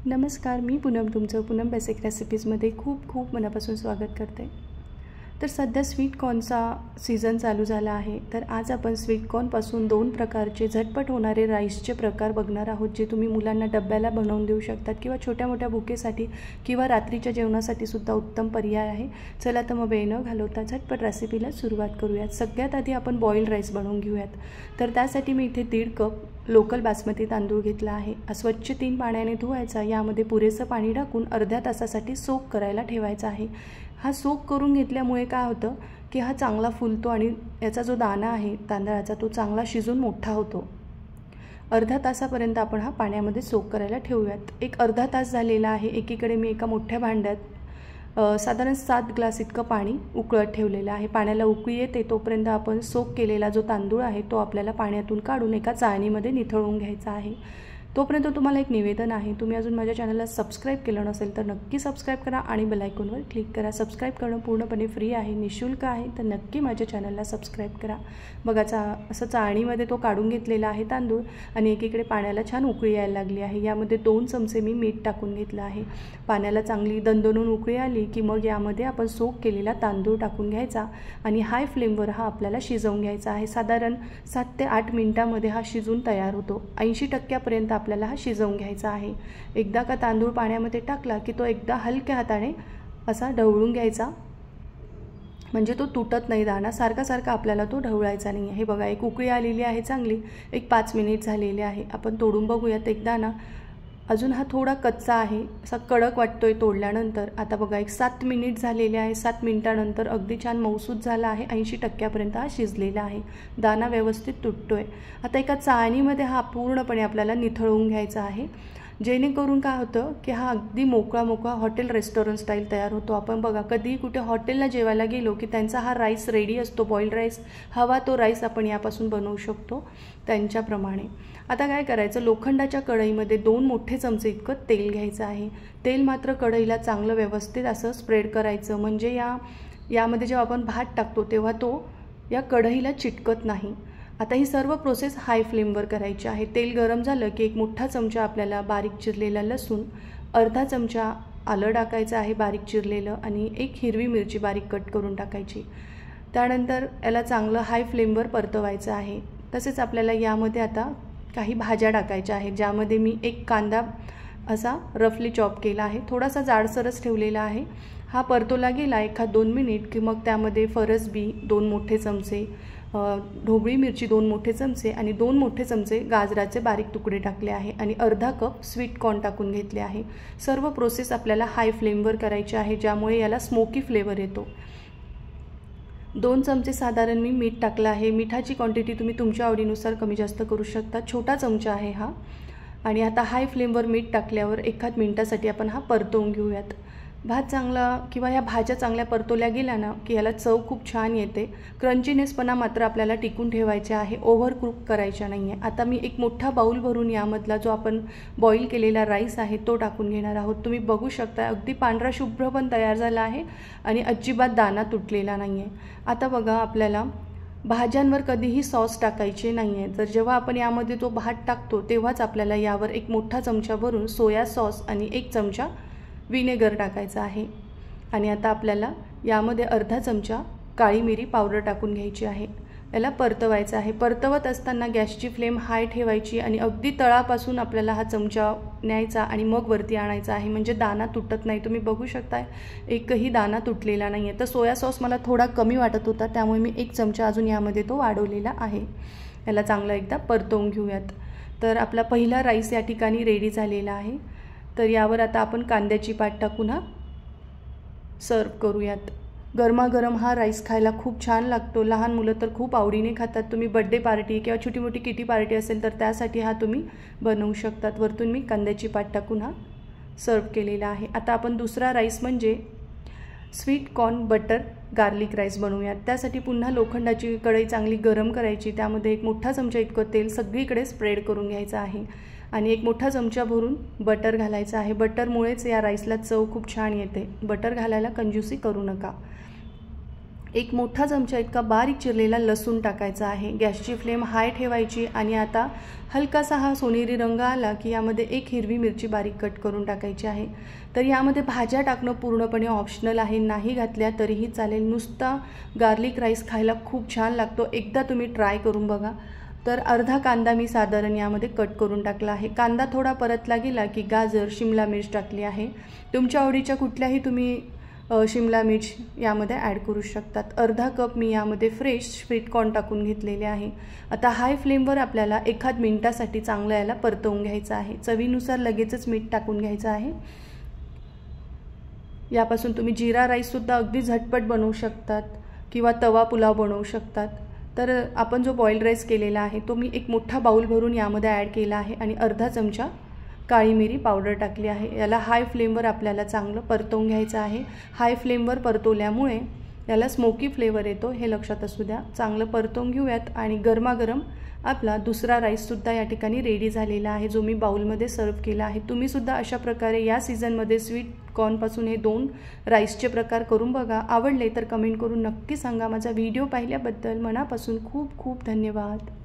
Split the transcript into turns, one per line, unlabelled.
नमस्कार, मी पूनम तुमचं पूनम बेसिक रेसिपीजमध्ये खूप खूप मनापासून स्वागत करते। तर सध्या स्वीट कॉर्नचा सीझन चालू झाला आहे। तर आज आपण स्वीट कॉर्नपासून 2 प्रकारचे झटपट होणारे राईसचे प्रकार बघणार आहोत, जे तुम्ही मुलांना डब्याला बनवून देऊ शकतात किंवा छोट्या-मोठ्या भुकेसाठी किंवा रात्रीच्या जेवणासाठी सुद्धा उत्तम पर्याय आहे। चला तर मग वेळ न घालवता झटपट रेसिपीला सुरुवात करूयात। सगळ्यात आधी आपण बॉइल्ड राईस बनवून घेऊयात। तर त्यासाठी मी इथे 1.5 कप लोकल बासमती तांदूळ घेतला आहे। स्वच्छ 3 पाण्याने धुवायचा। यामध्ये पुरेसं पाणी टाकून अर्ध्या तासासाठी सोक करायला ठेवायचा आहे। हा सोक करून घेतल्यामुळे काय होतं की हा चांगला फुलतो आणि याचा जो दाणा आहे तांदळाचा तो चांगला शिजून मोठा होतो। अर्धा तासापर्यंत आपण हा पाण्यामध्ये सोक करायला ठेवूयात। एक अर्धा तास झालेला आहे। एकीकडे मी एका मोठ्या भांड्यात साधारण 7 ग्लास इतकं पाणी उकळत ठेवलेलं आहे। पाण्याला उकळी येते तोपर्यंत आपण सोक केलेला जो तांदूळ आहे तो आपल्याला पाण्यातून काढून एका चाळणीमध्ये निथळून घ्यायचा आहे। तोपर्यंत तुम्हाला एक निवेदन आहे, तुम्ही अजून माझ्या चॅनलला सबस्क्राइब केलं नसेल तर नक्की सबस्क्राइब करा आणि बेल आयकॉनवर क्लिक करा। सबस्क्राइब करणं पूर्णपणे फ्री आहे, निशुल्क आहे, तर नक्की माझ्या चॅनलला सबस्क्राइब करा। बघा असं चाळणीमध्ये तो काढून घेतलेला आहे तांदूळ आणि एकीकडे पाण्याला छान उकळी यायला लागली आहे। यामध्ये 2 चमचे मी मीठ टाकून घेतलं आहे। पाण्याला चांगली दणदणून उकळी आली की मग यामध्ये आपण सोक केलेला तांदूळ टाकून घ्यायचा आणि हाय फ्लेमवर हा आपल्याला शिजवून घ्यायचा आहे। साधारण 7 ते 8 मिनिटांमध्ये हा शिजून तयार होतो। 80% आपल्याला हा शिजवून घ्यायचा आहे। एकदा का तांदूळ पाण्यामध्ये टाकला की तो एकदा हलक्या हाताने असा ढवळून घ्यायचा, म्हणजे तो तुटत नाही दाणा। सारखा आपल्याला तो ढवळायचा नाही आहे। हे बघा एक उकळी आलेली आहे चांगली, एक 5 मिनिट झालेले आहे। आपण तोडून बघूयात एक दाणा। अजून हा थोडा कच्चा आहे, असा कडक वाटतोय तोडल्यानंतर। आता बघा एक 7 मिनिट झालेले आहे। 7 मिनिटांनंतर अगदी छान मऊसूत झाला आहे। 80% हा शिजलेला आहे। दाणा व्यवस्थित तुटतोय। आता एका चाळणीमध्ये हा पूर्णपणे आपल्याला निथळून घ्यायचा आहे, जेणेकरून काय होतं की हा अगदी मोकळा हॉटेल रेस्टॉरंट स्टाईल तयार होतो। आपण बघा कधी कुठे हॉटेलला जेवायला गेलो की त्यांचा हा राईस रेडी असतो, बॉइल्ड राईस हवा तो राईस आपण यापासून बनवू शकतो त्यांच्याप्रमाणे। आता काय करायचं, लोखंडाच्या कढईमध्ये 2 मोठे चमचे इतकं तेल घ्यायचं आहे। तेल मात्र कढईला चांगलं व्यवस्थित असं स्प्रेड करायचं, म्हणजे यामध्ये जेव्हा आपण भात टाकतो तेव्हा तो या कढईला चिटकत नाही। आता ही सर्व प्रोसेस हाय फ्लेमवर करायची आहे। तेल गरम झालं की एक मोठा चमचा आपल्याला बारीक चिरलेला लसूण, अर्धा चमचा आलं टाकायचं आहे बारीक चिरलेलं आणि एक हिरवी मिरची बारीक कट करून टाकायची। त्यानंतर याला चांगलं हाय फ्लेमवर परतवायचं आहे। तसेच आपल्याला यामध्ये आता काही भाज्या टाकायच्या आहेत, ज्यामध्ये मी एक कांदा असा रफली चॉप केला आहे, थोडासा जाडसरच ठेवलेला आहे। हा परतवला गेला 1-2 मिनिट की मग त्यामध्ये फरसबी 2 मोठे चमचे, ढोबळी मिरची 2 मोठे चमचे आणि 2 मोठे चमचे गाजराचे बारीक तुकडे टाकले आहे आणि अर्धा कप स्वीट कॉर्न टाकून घेतले आहे। सर्व प्रोसेस आपल्याला हाय फ्लेमवर करायची आहे, ज्यामुळे याला स्मोकी फ्लेवर येतो। 2 चमचे साधारण मी मीठ टाकलं आहे। मिठाची क्वांटिटी तुम्ही तुमच्या आवडीनुसार कमी जास्त करू शकता। छोटा चमचा आहे हा। आणि आता हाय फ्लेमवर मीठ टाकल्यावर 1 मिनिटासाठी आपण हा परतवून घेऊयात। भात चांगला किंवा या भाज्या चांगल्या परतवल्या गेल्या ना की याला चव खूप छान येते। क्रंचीनेसपणा मात्र आपल्याला टिकून ठेवायचे आहे, ओव्हर कुक करायचा नाही आहे। आता मी एक मोठा बाउल भरून यामधला जो आपण बॉईल केलेला राईस आहे तो टाकून घेणार आहोत। तुम्ही बघू शकता अगदी पांढरा शुभ्र पण तयार झाला आहे आणि अजिबात दाणा तुटलेला नाही आहे। आता बघा आपल्याला भाज्यांवर कधीही सॉस टाकायचे नाही आहे। तर जेव्हा आपण यामध्ये तो भात टाकतो तेव्हाच आपल्याला यावर एक मोठा चमचा भरून सोया सॉस आणि 1 चमचा विनेगर टाकायचा आहे। आणि आता आपल्याला यामध्ये अर्धा चमचा काळी मिरी पावडर टाकून घ्यायची आहे। याला परतवायचं आहे। परतवत असताना गॅसची फ्लेम हाय ठेवायची आणि अगदी तळापासून आपल्याला हा चमचा न्यायचा आणि मग वरती आणायचा आहे, म्हणजे दाणा तुटत नाही। तुम्ही बघू शकता एकही दाणा तुटलेला नाही आहे। तर सोया सॉस मला थोडा कमी वाटत होता, त्यामुळे मी 1 चमचा अजून यामध्ये तो वाढवलेला आहे। याला चांगलं एकदा परतवून घेऊयात। तर आपला पहिला राईस या ठिकाणी रेडी झालेला आहे। तर यावर आता आपण कांद्याची पात टाकून हा सर्व करूयात। गरमागरम हा राईस खायला खूप छान लागतो। लहान मुलं तर खूप आवडीने खातात। तुम्ही बर्थडे पार्टी किंवा छोटी मोठी किटी पार्टी असेल तर त्यासाठी हा तुम्ही बनवू शकतात। वरतून मी कांद्याची पात टाकून हा सर्व केलेला आहे। आता आपण दुसरा राईस म्हणजे sweet corn butter garlic rice बनवूयात। त्यासाठी पुन्हा लोखंडाची कढई चांगली गरम करायची, त्यामध्ये एक मोठा चमचा इतकं तेल सगळीकडे स्प्रेड करून घ्यायचं आहे आणि एक मोठा चमचा भरून बटर घालायचं आहे। बटरमुळेच या राईसला चव खूप छान येते। बटर घालायला कंजूसी करू नका। एक मोठा चमचा इतका बारीक चिरलेला लसूण टाकायचा आहे। गॅसची फ्लेम हाय ठेवायची आणि आता हलकासा हा सोनेरी रंग आला की यामध्ये एक हिरवी मिरची बारीक कट करून टाकायची आहे। तर यामध्ये भाज्या टाकणं पूर्णपणे ऑप्शनल आहे, नाही घातल्या तरीही चालेल। नुसता गार्लिक राईस खायला खूप छान लागतो, एकदा तुम्ही ट्राय करून बघा। तर अर्धा कांदा मी साधारण यामध्ये कट करून टाकला आहे। कांदा थोडा परतला गेला की गाजर, शिमला मिर्च टाकली आहे। तुमच्या आवडीच्या कुठल्याही तुम्ही शिमला मिर्च यामध्ये ॲड करू शकतात। अर्धा कप मी यामध्ये फ्रेश स्वीट कॉर्न टाकून घेतलेले आहे। आता हाय फ्लेमवर आपल्याला 1 मिनिटासाठी चांगलं याला परतवून घ्यायचं आहे। चवीनुसार लगेचच मीठ टाकून घ्यायचं आहे। यापासून तुम्ही जिरा राईससुद्धा अगदी झटपट बनवू शकतात किंवा तवा पुलाव बनवू शकतात। तर आपण जो बॉइल्ड राईस केलेला आहे तो मी एक मोठा बाउल भरून यामध्ये ॲड केला आहे आणि अर्धा चमचा काळी मिरी पावडर टाकली आहे। याला हाय फ्लेमवर आपल्याला चांगलं परतवून घ्यायचं आहे। हाय फ्लेमवर परतवल्यामुळे याला स्मोकी फ्लेवर येतो, हे लक्षात असू द्या। चांगलं परतवून घेऊयात आणि गरमागरम आपला दुसरा राईससुद्धा या ठिकाणी रेडी झालेला आहे, जो मी बाउलमध्ये सर्व केला आहे। तुम्हीसुद्धा अशा प्रकारे या सीझनमध्ये स्वीट कॉर्नपासून हे 2 राईसचे प्रकार करून बघा। आवडले तर कमेंट करून नक्की सांगा। माझा व्हिडिओ पाहिल्याबद्दल मनापासून खूप खूप धन्यवाद।